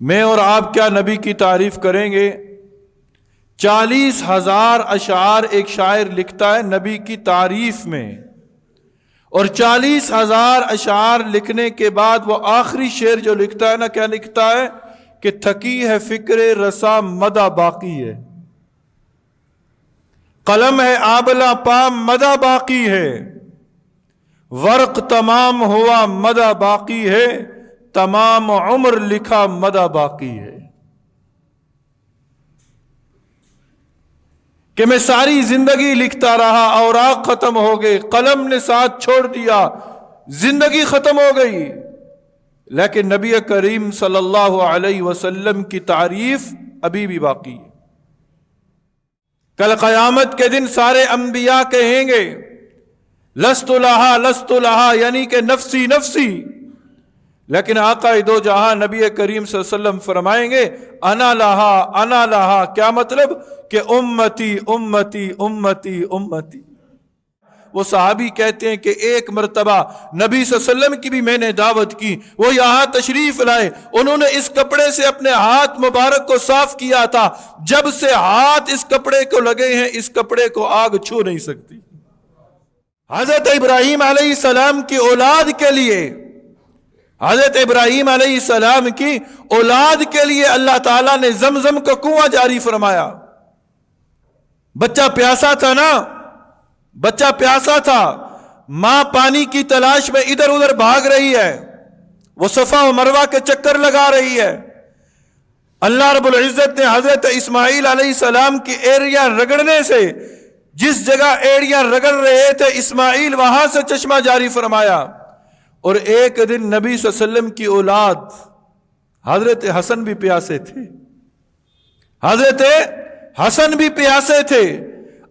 میں اور آپ کیا نبی کی تعریف کریں گے؟ 40,000 اشعار ایک شاعر لکھتا ہے نبی کی تعریف میں، اور 40,000 اشعار لکھنے کے بعد وہ آخری شعر جو لکھتا ہے نا، کیا لکھتا ہے کہ تھکی ہے فکر رسا مدہ باقی ہے، قلم ہے آبلہ پا مدہ باقی ہے، ورق تمام ہوا مدہ باقی ہے، تمام عمر لکھا مدہ باقی ہے۔ کہ میں ساری زندگی لکھتا رہا، اوراق ختم ہو گئے، قلم نے ساتھ چھوڑ دیا، زندگی ختم ہو گئی، لیکن نبی کریم صلی اللہ علیہ وسلم کی تعریف ابھی بھی باقی ہے۔ کل قیامت کے دن سارے انبیاء کہیں گے لست لہا لست لہا، یعنی کہ نفسی نفسی، لیکن آقا دو جہاں نبی کریم صلی اللہ علیہ وسلم فرمائیں گے انا لہا انا لہا۔ کیا مطلب؟ کہ امتی امتی امتی امتی۔ وہ صحابی کہتے ہیں کہ ایک مرتبہ نبی صلی اللہ علیہ وسلم کی بھی میں نے دعوت کی، وہ یہاں تشریف لائے، انہوں نے اس کپڑے سے اپنے ہاتھ مبارک کو صاف کیا تھا، جب سے ہاتھ اس کپڑے کو لگے ہیں اس کپڑے کو آگ چھو نہیں سکتی۔ حضرت ابراہیم علیہ السلام کی اولاد کے لیے، حضرت ابراہیم علیہ السلام کی اولاد کے لیے اللہ تعالیٰ نے زمزم کا کنواں جاری فرمایا۔ بچہ پیاسا تھا نا، بچہ پیاسا تھا، ماں پانی کی تلاش میں ادھر ادھر بھاگ رہی ہے، وہ صفا و مروہ کے چکر لگا رہی ہے۔ اللہ رب العزت نے حضرت اسماعیل علیہ السلام کی ایڑیاں رگڑنے سے، جس جگہ ایڑیاں رگڑ رہے تھے اسماعیل، وہاں سے چشمہ جاری فرمایا۔ اور ایک دن نبی صلی اللہ علیہ وسلم کی اولاد حضرت حسن بھی پیاسے تھے، حضرت حسن بھی پیاسے تھے،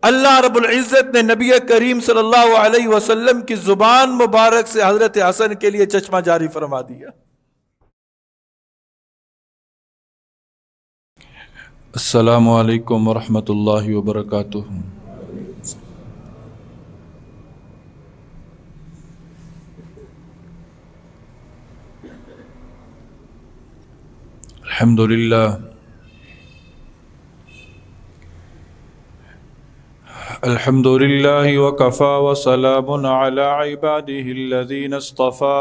اللہ رب العزت نے نبی کریم صلی اللہ علیہ وسلم کی زبان مبارک سے حضرت حسن کے لیے چشمہ جاری فرما دیا۔ السلام علیکم ورحمۃ اللہ وبرکاتہ۔ الحمدللہ الحمدللہ وکفا وسلام علی عباده الذین اصطفى،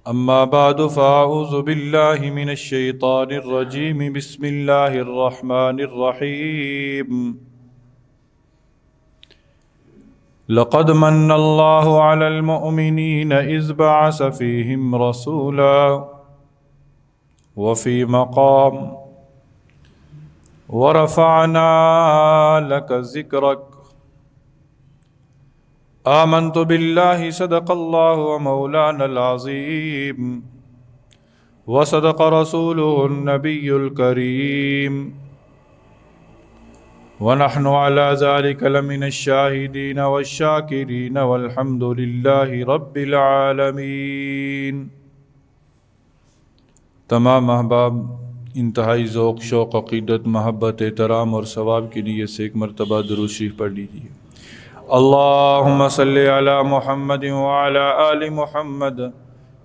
اما بعد فاعوذ باللہ من الشیطان الرجیم، بسم اللہ الرحمن الرحیم۔ لقد من اللہ علی المؤمنین اذ بعث فیہم رسولا وفی مقام ورفعنا لك ذکرک۔ آمنت باللہ صدق اللہ مولانا العظیم وصدق رسولہ النبی الکریم ونحن على ذلك لمن الشاہدین والشاکرین والحمد للہ رب العالمین۔ تمام احباب انتہائی ذوق شوق عقیدت محبت احترام اور ثواب کی نیت سے ایک مرتبہ درود شریف پڑھ لیجیے۔ اللہم صلی علی محمد وعلی آل محمد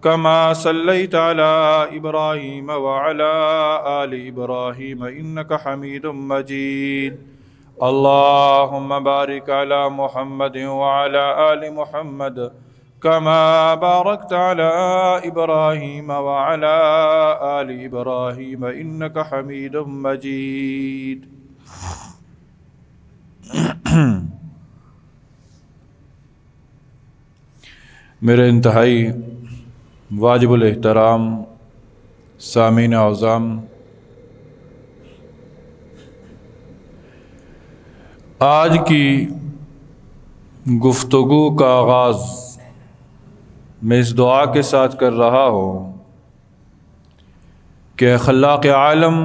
کما صلیت علی ابراہیم وعلی آل ابراہیم انک حمید مجید۔ اللہم بارک علی محمد وعلی آل محمد کما بارکت علی ابراہیم وعلی آل ابراہیم انک حمید مجید۔ میرے انتہائی واجب الاحترام سامعین اعظام، آج کی گفتگو کا آغاز میں اس دعا کے ساتھ کر رہا ہوں کہ خلاق عالم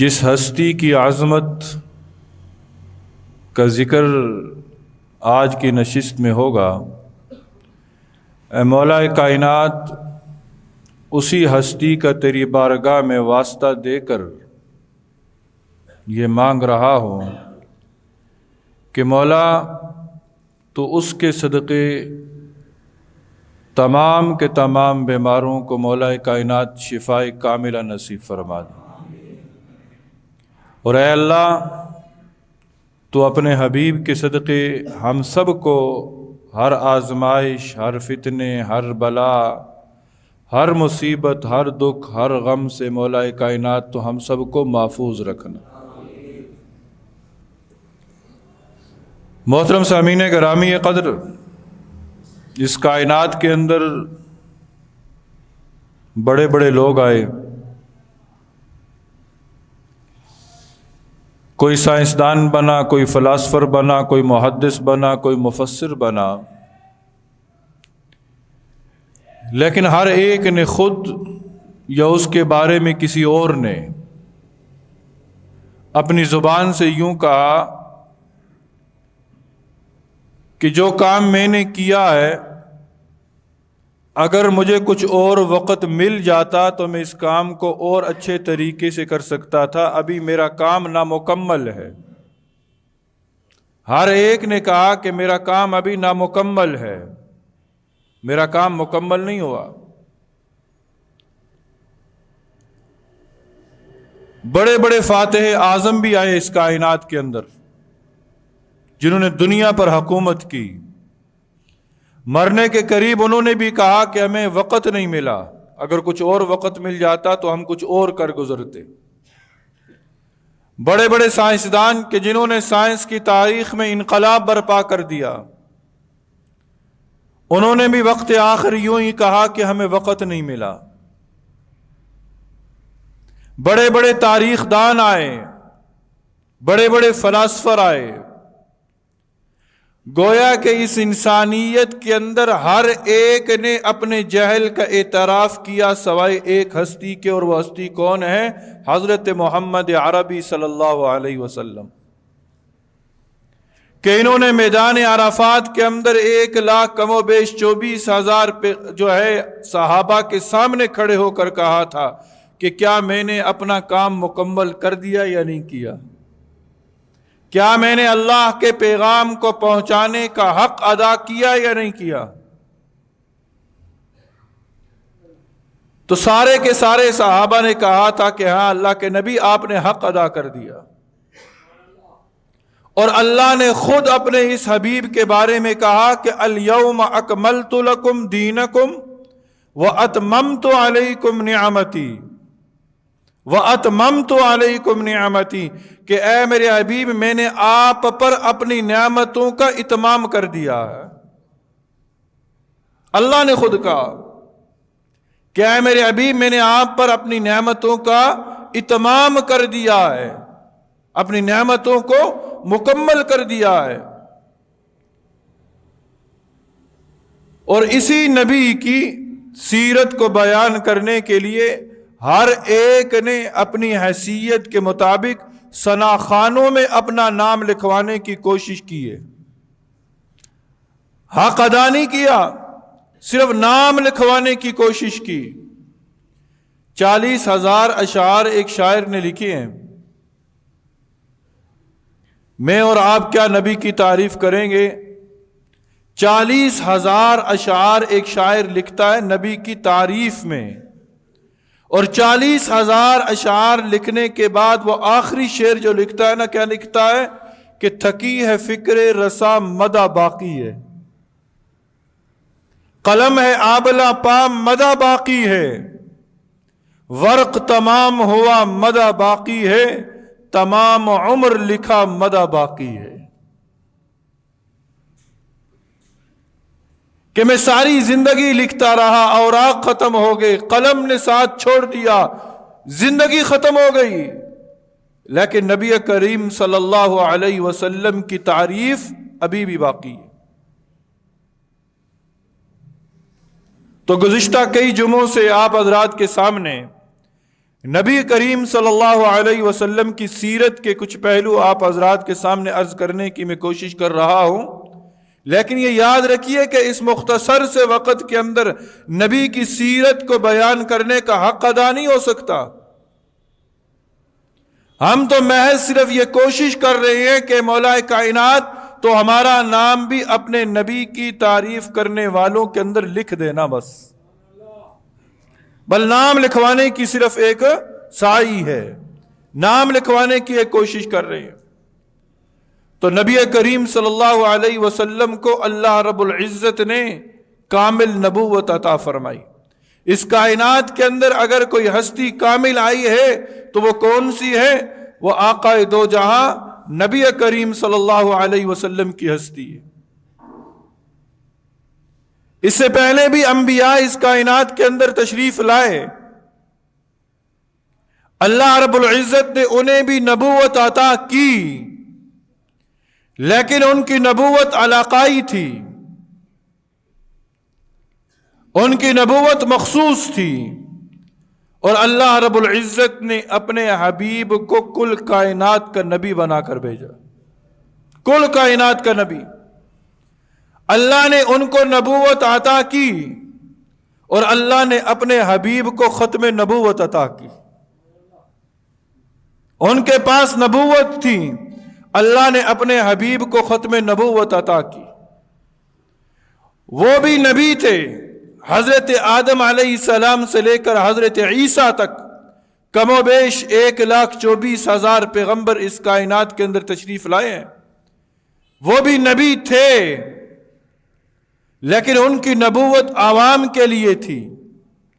جس ہستی کی عظمت کا ذکر آج کی نشست میں ہوگا، اے مولا کائنات، اسی ہستی کا تیری بارگاہ میں واسطہ دے کر یہ مانگ رہا ہوں کہ مولا تو اس کے صدقے تمام کے تمام بیماروں کو مولا کائنات شفائے کاملہ نصیب فرما دے۔ اور اے اللہ تو اپنے حبیب کے صدقے ہم سب کو ہر آزمائش، ہر فتنے، ہر بلا، ہر مصیبت، ہر دکھ، ہر غم سے مولا کائنات تو ہم سب کو محفوظ رکھنا۔ محترم سامعین گرامی قدر، اس کائنات کے اندر بڑے بڑے لوگ آئے، کوئی سائنسدان بنا، کوئی فلاسفر بنا، کوئی محدث بنا، کوئی مفسر بنا، لیکن ہر ایک نے خود یا اس کے بارے میں کسی اور نے اپنی زبان سے یوں کہا کہ جو کام میں نے کیا ہے اگر مجھے کچھ اور وقت مل جاتا تو میں اس کام کو اور اچھے طریقے سے کر سکتا تھا، ابھی میرا کام نامکمل ہے۔ ہر ایک نے کہا کہ میرا کام ابھی نامکمل ہے، میرا کام مکمل نہیں ہوا۔ بڑے بڑے فاتح اعظم بھی آئے اس کائنات کے اندر، جنہوں نے دنیا پر حکومت کی، مرنے کے قریب انہوں نے بھی کہا کہ ہمیں وقت نہیں ملا، اگر کچھ اور وقت مل جاتا تو ہم کچھ اور کر گزرتے۔ بڑے بڑے سائنسدان کہ جنہوں نے سائنس کی تاریخ میں انقلاب برپا کر دیا، انہوں نے بھی وقت آخر یوں ہی کہا کہ ہمیں وقت نہیں ملا۔ بڑے بڑے تاریخ دان آئے، بڑے بڑے فلاسفر آئے، گویا کہ اس انسانیت کے اندر ہر ایک نے اپنے جہل کا اعتراف کیا سوائے ایک ہستی کے، اور وہ ہستی کون ہے؟ حضرت محمد عربی صلی اللہ علیہ وسلم، کہ انہوں نے میدان عرفات کے اندر 1,00,000 کم و بیش 24,000 جو ہے صحابہ کے سامنے کھڑے ہو کر کہا تھا کہ کیا میں نے اپنا کام مکمل کر دیا یا نہیں کیا؟ کیا میں نے اللہ کے پیغام کو پہنچانے کا حق ادا کیا یا نہیں کیا؟ تو سارے کے سارے صحابہ نے کہا تھا کہ ہاں اللہ کے نبی آپ نے حق ادا کر دیا، اور اللہ نے خود اپنے اس حبیب کے بارے میں کہا کہ الیوم اکملت لکم دینکم واتممت علیکم نعمتی واتممت علیکم نعمتی، کہ اے میرے حبیب میں نے آپ پر اپنی نعمتوں کا اتمام کر دیا ہے۔ اللہ نے خود کہا کہ اے میرے حبیب میں نے آپ پر اپنی نعمتوں کا اتمام کر دیا ہے، اپنی نعمتوں کو مکمل کر دیا ہے۔ اور اسی نبی کی سیرت کو بیان کرنے کے لیے ہر ایک نے اپنی حیثیت کے مطابق ثناخانوں میں اپنا نام لکھوانے کی کوشش کی ہے۔ حق ادا نہیں کیا، صرف نام لکھوانے کی کوشش کی۔ 40,000 اشعار ایک شاعر نے لکھے ہیں۔ میں اور آپ کیا نبی کی تعریف کریں گے؟ 40,000 اشعار ایک شاعر لکھتا ہے نبی کی تعریف میں، اور 40,000 اشعار لکھنے کے بعد وہ آخری شعر جو لکھتا ہے نا، کیا لکھتا ہے؟ کہ تھکی ہے فکر رسا مدہ باقی ہے، قلم ہے آبلہ پا مدہ باقی ہے، ورق تمام ہوا مدہ باقی ہے، تمام عمر لکھا مدہ باقی ہے۔ کہ میں ساری زندگی لکھتا رہا، اوراق ختم ہو گئے، قلم نے ساتھ چھوڑ دیا، زندگی ختم ہو گئی، لیکن نبی کریم صلی اللہ علیہ وسلم کی تعریف ابھی بھی باقی ہے۔ تو گزشتہ کئی جمعوں سے آپ حضرات کے سامنے نبی کریم صلی اللہ علیہ وسلم کی سیرت کے کچھ پہلو آپ حضرات کے سامنے عرض کرنے کی میں کوشش کر رہا ہوں، لیکن یہ یاد رکھیے کہ اس مختصر سے وقت کے اندر نبی کی سیرت کو بیان کرنے کا حق ادا نہیں ہو سکتا۔ ہم تو محض صرف یہ کوشش کر رہے ہیں کہ مولا کائنات تو ہمارا نام بھی اپنے نبی کی تعریف کرنے والوں کے اندر لکھ دینا بس. بل نام لکھوانے کی صرف ایک سعی ہے، نام لکھوانے کی ایک کوشش کر رہے ہیں. تو نبی کریم صلی اللہ علیہ وسلم کو اللہ رب العزت نے کامل نبوت عطا فرمائی. اس کائنات کے اندر اگر کوئی ہستی کامل آئی ہے تو وہ کون سی ہے؟ وہ آقا دو جہاں نبی کریم صلی اللہ علیہ وسلم کی ہستی ہے. اس سے پہلے بھی انبیاء اس کائنات کے اندر تشریف لائے، اللہ رب العزت نے انہیں بھی نبوت عطا کی، لیکن ان کی نبوت علاقائی تھی، ان کی نبوت مخصوص تھی. اور اللہ رب العزت نے اپنے حبیب کو کل کائنات کا نبی بنا کر بھیجا، کل کائنات کا نبی. اللہ نے ان کو نبوت عطا کی اور اللہ نے اپنے حبیب کو ختم نبوت عطا کی. ان کے پاس نبوت تھی، اللہ نے اپنے حبیب کو ختم نبوت عطا کی. وہ بھی نبی تھے، حضرت آدم علیہ السلام سے لے کر حضرت عیسیٰ تک کم و بیش 1,24,000 پیغمبر اس کائنات کے اندر تشریف لائے ہیں. وہ بھی نبی تھے، لیکن ان کی نبوت عوام کے لیے تھی،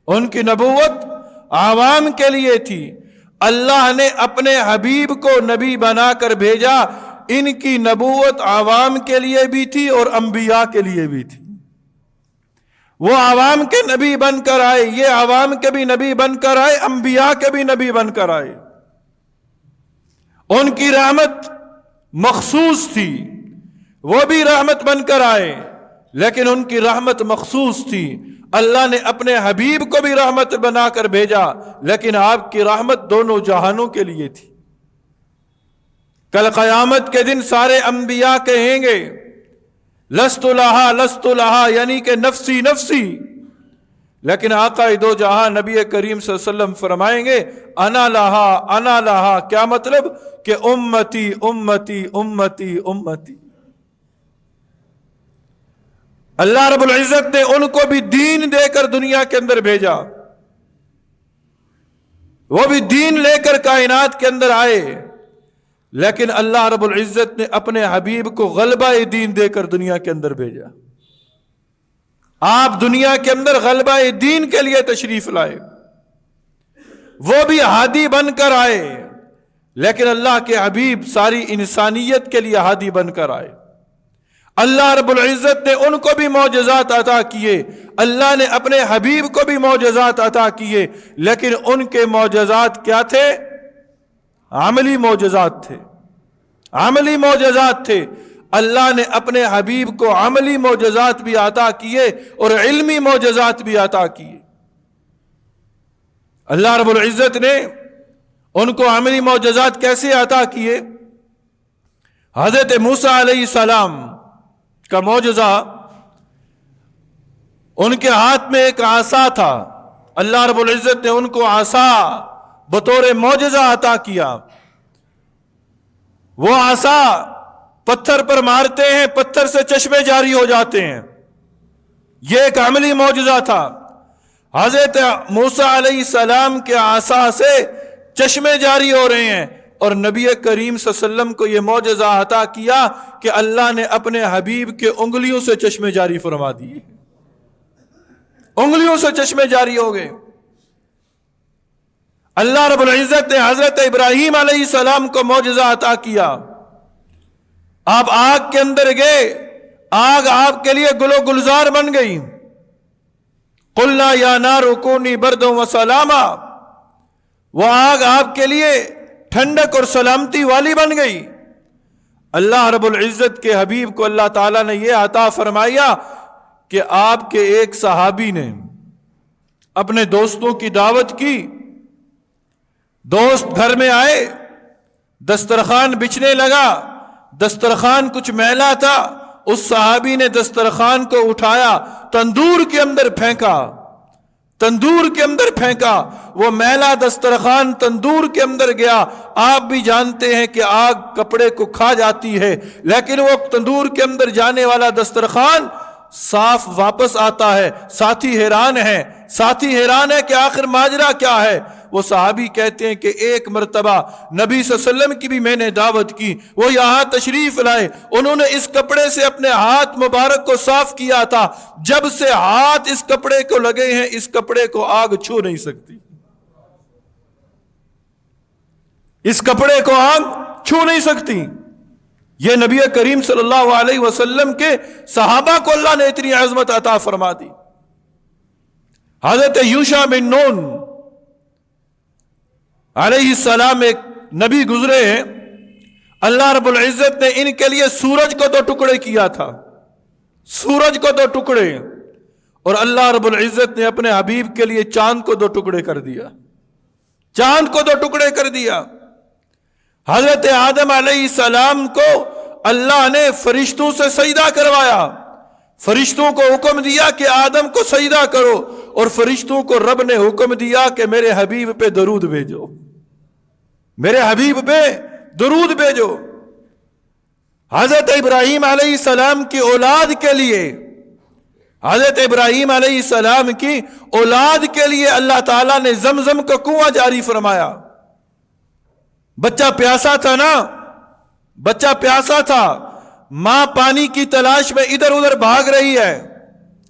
ان کی نبوت عوام کے لیے تھی. اللہ نے اپنے حبیب کو نبی بنا کر بھیجا، ان کی نبوت عوام کے لیے بھی تھی اور انبیاء کے لیے بھی تھی. وہ عوام کے نبی بن کر آئے، یہ عوام کے بھی نبی بن کر آئے، انبیاء کے بھی نبی بن کر آئے. ان کی رحمت مخصوص تھی، وہ بھی رحمت بن کر آئے، لیکن ان کی رحمت مخصوص تھی. اللہ نے اپنے حبیب کو بھی رحمت بنا کر بھیجا، لیکن آپ کی رحمت دونوں جہانوں کے لیے تھی. کل قیامت کے دن سارے انبیاء کہیں گے لست لہا لست لہا، یعنی کہ نفسی نفسی، لیکن آقا دو جہاں نبی کریم صلی اللہ علیہ وسلم فرمائیں گے انا لہا انا لہا. کیا مطلب؟ کہ امتی امتی امتی امتی. اللہ رب العزت نے ان کو بھی دین دے کر دنیا کے اندر بھیجا، وہ بھی دین لے کر کائنات کے اندر آئے، لیکن اللہ رب العزت نے اپنے حبیب کو غلبہ دین دے کر دنیا کے اندر بھیجا. آپ دنیا کے اندر غلبہ دین کے لیے تشریف لائے، وہ بھی ہادی بن کر آئے، لیکن اللہ کے حبیب ساری انسانیت کے لیے ہادی بن کر آئے. اللہ رب العزت نے ان کو بھی معجزات عطا کیے، اللہ نے اپنے حبیب کو بھی معجزات عطا کیے، لیکن ان کے معجزات کیا تھے؟ عملی معجزات تھے، عملی معجزات تھے. اللہ نے اپنے حبیب کو عملی معجزات بھی عطا کیے اور علمی معجزات بھی عطا کیے. اللہ رب العزت نے ان کو عملی معجزات کیسے عطا کیے؟ حضرت موسیٰ علیہ السلام کا معجزہ، ان کے ہاتھ میں ایک عصا تھا، اللہ رب العزت نے ان کو عصا بطور معجزہ عطا کیا. وہ عصا پتھر پر مارتے ہیں، پتھر سے چشمے جاری ہو جاتے ہیں، یہ ایک عملی معجزہ تھا. حضرت موسیٰ علیہ السلام کے عصا سے چشمے جاری ہو رہے ہیں، اور نبی کریم صلی اللہ علیہ وسلم کو یہ معجزہ عطا کیا کہ اللہ نے اپنے حبیب کے انگلیوں سے چشمے جاری فرما دیے، انگلیوں سے چشمے جاری ہو گئے. اللہ رب العزت نے حضرت ابراہیم علیہ السلام کو معجزہ عطا کیا. آپ آگ کے اندر گئے، آگ آپ کے لیے گل و گلزار بن گئی. قلنا یا نار کونی بردا و سلاما، وہ آگ آپ کے لیے ٹھنڈک اور سلامتی والی بن گئی. اللہ رب العزت کے حبیب کو اللہ تعالیٰ نے یہ عطا فرمایا کہ آپ کے ایک صحابی نے اپنے دوستوں کی دعوت کی، دوست گھر میں آئے، دسترخوان بچھنے لگا، دسترخوان کچھ میلا تھا، اس صحابی نے دسترخوان کو اٹھایا، تندور کے اندر پھینکا، تندور کے اندر پھینکا، وہ میلا دسترخوان تندور کے اندر گیا۔ آپ بھی جانتے ہیں کہ آگ کپڑے کو کھا جاتی ہے، لیکن وہ تندور کے اندر جانے والا دسترخوان صاف واپس آتا ہے۔ ساتھی حیران ہے کہ آخر ماجرا کیا ہے؟ وہ صحابی کہتے ہیں کہ ایک مرتبہ نبی صلی اللہ علیہ وسلم کی بھی میں نے دعوت کی، وہ یہاں تشریف لائے، انہوں نے اس کپڑے سے اپنے ہاتھ مبارک کو صاف کیا تھا، جب سے ہاتھ اس کپڑے کو لگے ہیں اس کپڑے کو آگ چھو نہیں سکتی، اس کپڑے کو آگ چھو نہیں سکتی۔ یہ نبی کریم صلی اللہ علیہ وسلم کے صحابہ کو اللہ نے اتنی عظمت عطا فرما دی۔ حضرت یوشع بن نون علیہ السلام ایک نبی گزرے ہیں، اللہ رب العزت نے ان کے لیے سورج کو 2 ٹکڑے کیا تھا، سورج کو 2 ٹکڑے، اور اللہ رب العزت نے اپنے حبیب کے لیے چاند کو 2 ٹکڑے کر دیا، چاند کو 2 ٹکڑے کر دیا۔ حضرت آدم علیہ السلام کو اللہ نے فرشتوں سے سجدہ کروایا، فرشتوں کو حکم دیا کہ آدم کو سجدہ کرو، اور فرشتوں کو رب نے حکم دیا کہ میرے حبیب پہ درود بھیجو، میرے حبیب پہ درود بھیجو۔ حضرت ابراہیم علیہ السلام کی اولاد کے لیے، حضرت ابراہیم علیہ السلام کی اولاد کے لیے اللہ تعالیٰ نے زمزم کا کنواں جاری فرمایا۔ بچہ پیاسا تھا نا، بچہ پیاسا تھا، ماں پانی کی تلاش میں ادھر ادھر بھاگ رہی ہے،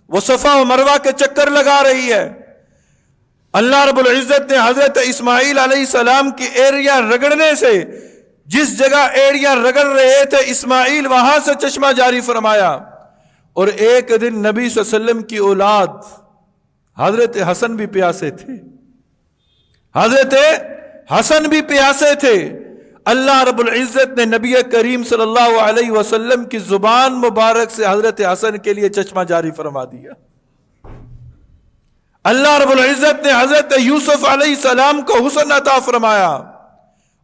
وہ صفا و مروہ کے چکر لگا رہی ہے۔ اللہ رب العزت نے حضرت اسماعیل علیہ السلام کی ایڑیاں رگڑنے سے، جس جگہ ایڑیاں رگڑ رہے تھے اسماعیل وہاں سے چشمہ جاری فرمایا۔ اور ایک دن نبی صلی اللہ علیہ وسلم کی اولاد حضرت حسن بھی پیاسے تھے، حضرت حسن بھی پیاسے تھے، اللہ رب العزت نے نبی کریم صلی اللہ علیہ وسلم کی زبان مبارک سے حضرت حسن کے لیے چشمہ جاری فرما دیا۔ اللہ رب العزت نے حضرت یوسف علیہ السلام کو حسن عطا فرمایا،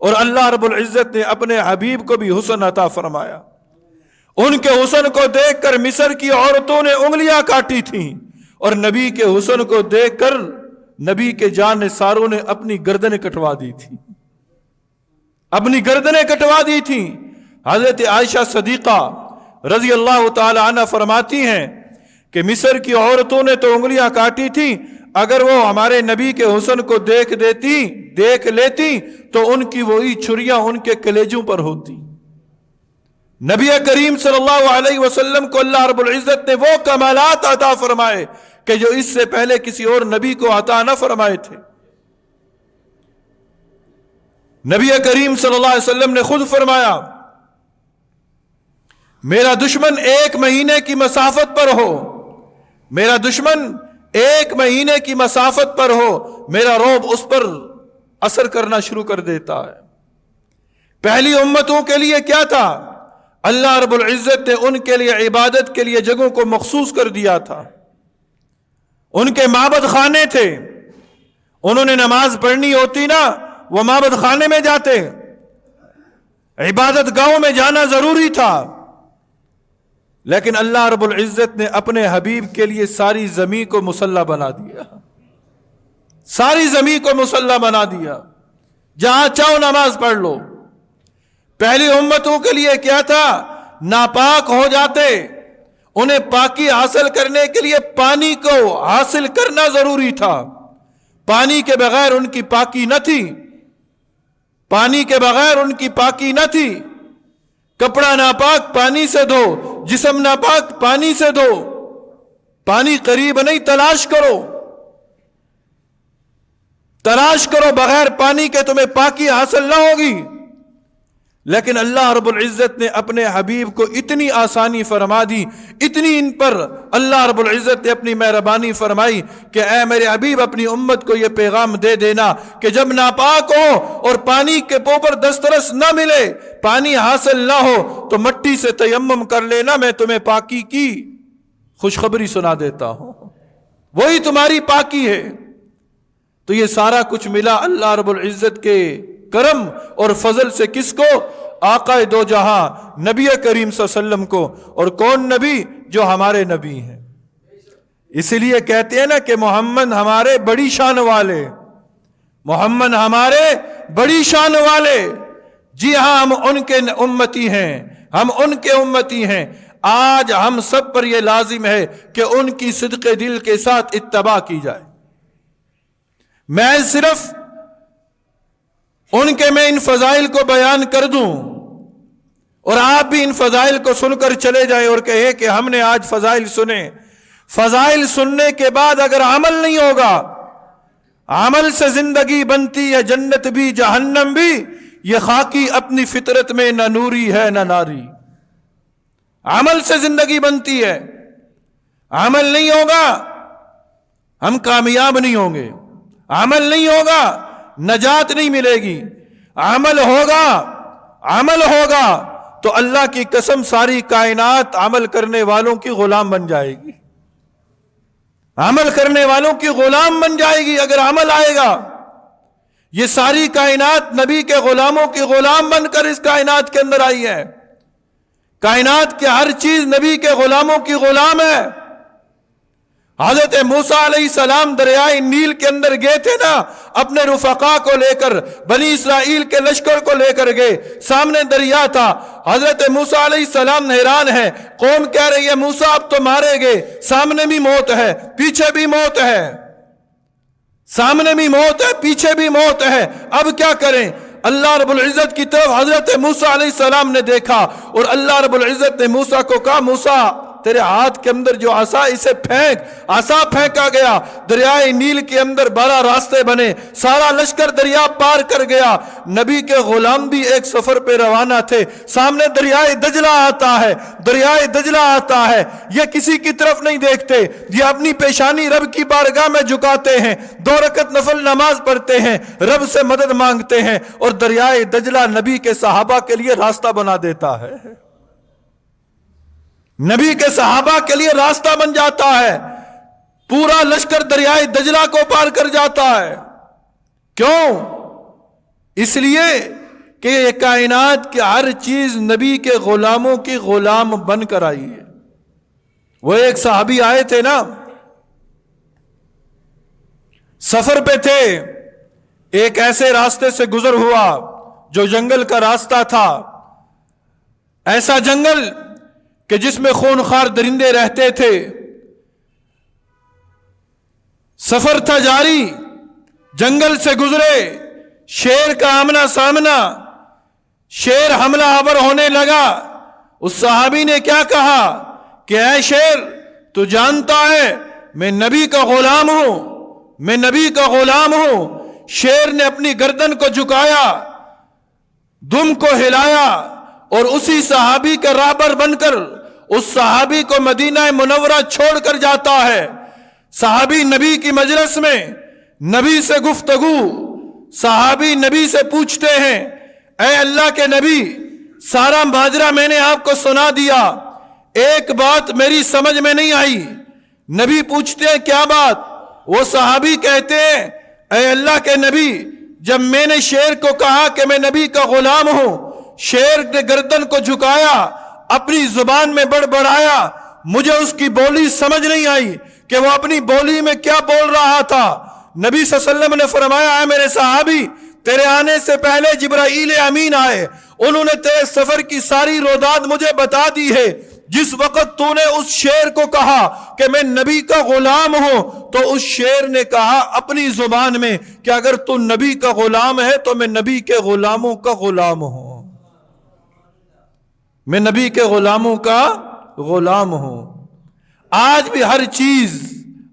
اور اللہ رب العزت نے اپنے حبیب کو بھی حسن عطا فرمایا۔ ان کے حسن کو دیکھ کر مصر کی عورتوں نے انگلیاں کاٹی تھیں، اور نبی کے حسن کو دیکھ کر نبی کے جانثاروں نے اپنی گردنیں کٹوا دی تھی، اپنی گردنیں کٹوا دی تھیں۔ حضرت عائشہ صدیقہ رضی اللہ تعالی عنہ فرماتی ہیں کہ مصر کی عورتوں نے تو انگلیاں کاٹی تھیں، اگر وہ ہمارے نبی کے حسن کو دیکھ لیتی تو ان کی وہی چھریاں ان کے کلیجوں پر ہوتی۔ نبی کریم صلی اللہ علیہ وسلم کو اللہ رب العزت نے وہ کمالات عطا فرمائے کہ جو اس سے پہلے کسی اور نبی کو عطا نہ فرمائے تھے۔ نبی کریم صلی اللہ علیہ وسلم نے خود فرمایا، میرا دشمن 1 مہینے کی مسافت پر ہو، میرا دشمن 1 مہینے کی مسافت پر ہو، میرا رعب اس پر اثر کرنا شروع کر دیتا ہے۔ پہلی امتوں کے لیے کیا تھا؟ اللہ رب العزت نے ان کے لیے عبادت کے لیے جگہوں کو مخصوص کر دیا تھا، ان کے معبد خانے تھے، انہوں نے نماز پڑھنی ہوتی نا وہ معبد خانے میں جاتے، عبادت گاہوں میں جانا ضروری تھا۔ لیکن اللہ رب العزت نے اپنے حبیب کے لیے ساری زمین کو مصلی بنا دیا، ساری زمین کو مصلی بنا دیا، جہاں چاہو نماز پڑھ لو۔ پہلی امتوں کے لیے کیا تھا؟ ناپاک ہو جاتے، انہیں پاکی حاصل کرنے کے لیے پانی کو حاصل کرنا ضروری تھا، پانی کے بغیر ان کی پاکی نہ تھی، پانی کے بغیر ان کی پاکی نہ تھی۔ کپڑا ناپاک پانی سے دھو، جسم ناپاک پانی سے دھو، پانی قریب نہیں، تلاش کرو، تلاش کرو، بغیر پانی کے تمہیں پاکی حاصل نہ ہوگی۔ لیکن اللہ رب العزت نے اپنے حبیب کو اتنی آسانی فرما دی، اتنی ان پر اللہ رب العزت نے اپنی مہربانی فرمائی کہ اے میرے حبیب اپنی امت کو یہ پیغام دے دینا کہ جب ناپاک ہو اور پانی کے اوپر دسترس نہ ملے، پانی حاصل نہ ہو تو مٹی سے تیمم کر لینا، میں تمہیں پاکی کی خوشخبری سنا دیتا ہوں، وہی تمہاری پاکی ہے۔ تو یہ سارا کچھ ملا اللہ رب العزت کے کرم اور فضل سے، کس کو؟ آقا دو جہاں نبی کریم صلی اللہ علیہ وسلم کو۔ اور کون نبی؟ جو ہمارے نبی ہیں۔ اسی لیے کہتے ہیں نا کہ محمد ہمارے بڑی شان والے، محمد ہمارے بڑی شان والے۔ جی ہاں، ہم ان کے امتی ہیں، ہم ان کے امتی ہیں۔ آج ہم سب پر یہ لازم ہے کہ ان کی صدق دل کے ساتھ اتباع کی جائے۔ میں صرف میں ان فضائل کو بیان کر دوں اور آپ بھی ان فضائل کو سن کر چلے جائیں اور کہیں کہ ہم نے آج فضائل سنے۔ فضائل سننے کے بعد اگر عمل نہیں ہوگا، عمل سے زندگی بنتی ہے جنت بھی جہنم بھی، یہ خاکی اپنی فطرت میں نہ نوری ہے نہ ناری۔ عمل سے زندگی بنتی ہے، عمل نہیں ہوگا ہم کامیاب نہیں ہوں گے، عمل نہیں ہوگا نجات نہیں ملے گی۔ عمل ہوگا تو اللہ کی قسم ساری کائنات عمل کرنے والوں کی غلام بن جائے گی، عمل کرنے والوں کی غلام بن جائے گی۔ اگر عمل آئے گا، یہ ساری کائنات نبی کے غلاموں کی غلام بن کر اس کائنات کے اندر آئی ہے۔ کائنات کی ہر چیز نبی کے غلاموں کی غلام ہے۔ حضرت موسیٰ علیہ السلام دریائے نیل کے اندر گئے تھے نا، اپنے رفقا کو لے کر، بنی اسرائیل کے لشکر کو لے کر گئے، سامنے دریا تھا۔ حضرت موسیٰ علیہ السلام حیران ہے، قوم کہہ رہی ہے موسیٰ اب تو مارے گئے، سامنے بھی موت ہے پیچھے بھی موت ہے، سامنے بھی موت ہے پیچھے بھی موت ہے، اب کیا کریں؟ اللہ رب العزت کی طرف حضرت موسیٰ علیہ السلام نے دیکھا اور اللہ رب العزت نے موسیٰ کو کہا موسیٰ تیرے ہاتھ کے اندر جو عصا، اسے پھینک۔ عصا پھینکا گیا، دریائے نیل کے اندر 12 راستے بنے، سارا لشکر دریا پار کر گیا۔ نبی کے غلام بھی ایک سفر پہ روانہ تھے، سامنے دریائے دجلہ آتا ہے، دریائے دجلہ آتا ہے، یہ کسی کی طرف نہیں دیکھتے، یہ اپنی پیشانی رب کی بارگاہ میں جھکاتے ہیں، 2 رکعت نفل نماز پڑھتے ہیں، رب سے مدد مانگتے ہیں، اور دریائے دجلہ نبی کے صحابہ کے لیے راستہ بنا دیتا ہے، نبی کے صحابہ کے لیے راستہ بن جاتا ہے۔ پورا لشکر دریائے دجلہ کو پار کر جاتا ہے۔ کیوں؟ اس لیے کہ یہ کائنات کی ہر چیز نبی کے غلاموں کی غلام بن کر آئی ہے۔ وہ ایک صحابی آئے تھے نا، سفر پہ تھے، ایک ایسے راستے سے گزر ہوا جو جنگل کا راستہ تھا، ایسا جنگل کہ جس میں خونخوار درندے رہتے تھے۔ سفر تھا جاری، جنگل سے گزرے، شیر کا آمنا سامنا، شیر حملہ آور ہونے لگا۔ اس صحابی نے کیا کہا کہ اے شیر، تو جانتا ہے میں نبی کا غلام ہوں، میں نبی کا غلام ہوں۔ شیر نے اپنی گردن کو جھکایا، دم کو ہلایا، اور اسی صحابی کا رہبر بن کر اس صحابی کو مدینہ منورہ چھوڑ کر جاتا ہے۔ صحابی نبی کی مجلس میں نبی سے گفتگو، صحابی نبی سے پوچھتے ہیں اے اللہ کے نبی، سارا ماجرا میں نے آپ کو سنا دیا، ایک بات میری سمجھ میں نہیں آئی۔ نبی پوچھتے ہیں کیا بات؟ وہ صحابی کہتے ہیں اے اللہ کے نبی، جب میں نے شیر کو کہا کہ میں نبی کا غلام ہوں، شیر نے گردن کو جھکایا، اپنی زبان میں بڑبڑایا، مجھے اس کی بولی سمجھ نہیں آئی کہ وہ اپنی بولی میں کیا بول رہا تھا۔ نبی صلی اللہ علیہ وسلم نے فرمایا اے میرے صحابی، تیرے آنے سے پہلے جبرائیل امین آئے، انہوں نے تیرے سفر کی ساری روداد مجھے بتا دی ہے۔ جس وقت تو نے اس شیر کو کہا کہ میں نبی کا غلام ہوں، تو اس شیر نے کہا اپنی زبان میں کہ اگر تو نبی کا غلام ہے تو میں نبی کے غلاموں کا غلام ہوں، میں نبی کے غلاموں کا غلام ہوں۔ آج بھی ہر چیز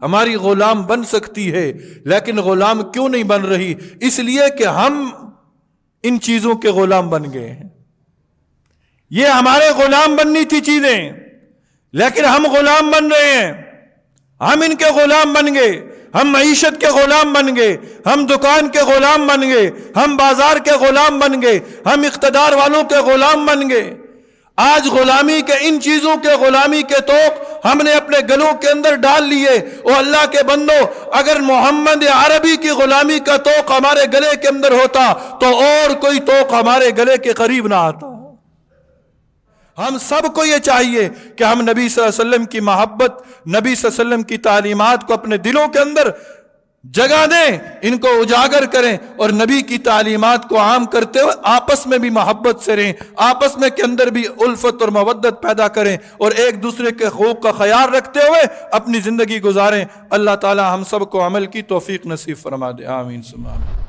ہماری غلام بن سکتی ہے، لیکن غلام کیوں نہیں بن رہی؟ اس لیے کہ ہم ان چیزوں کے غلام بن گئے ہیں۔ یہ ہمارے غلام بننی تھی چیزیں، لیکن ہم غلام بن رہے ہیں، ہم ان کے غلام بن گئے، ہم معیشت کے غلام بن گئے، ہم دکان کے غلام بن گئے، ہم بازار کے غلام بن گئے، ہم اقتدار والوں کے غلام بن گئے۔ آج غلامی کے ان چیزوں کے غلامی کے توق ہم نے اپنے گلوں کے اندر ڈال لیے۔ او اللہ کے بندو، اگر محمد عربی کی غلامی کا توق ہمارے گلے کے اندر ہوتا تو اور کوئی توق ہمارے گلے کے قریب نہ آتا۔ ہم سب کو یہ چاہیے کہ ہم نبی صلی اللہ علیہ وسلم کی محبت، نبی صلی اللہ علیہ وسلم کی تعلیمات کو اپنے دلوں کے اندر جگہ دیں، ان کو اجاگر کریں، اور نبی کی تعلیمات کو عام کرتے ہوئے آپس میں بھی محبت سے رہیں، آپس میں کے اندر بھی الفت اور مودت پیدا کریں، اور ایک دوسرے کے حقوق کا خیال رکھتے ہوئے اپنی زندگی گزاریں۔ اللہ تعالی ہم سب کو عمل کی توفیق نصیب فرما دے، آمین ثم آمین۔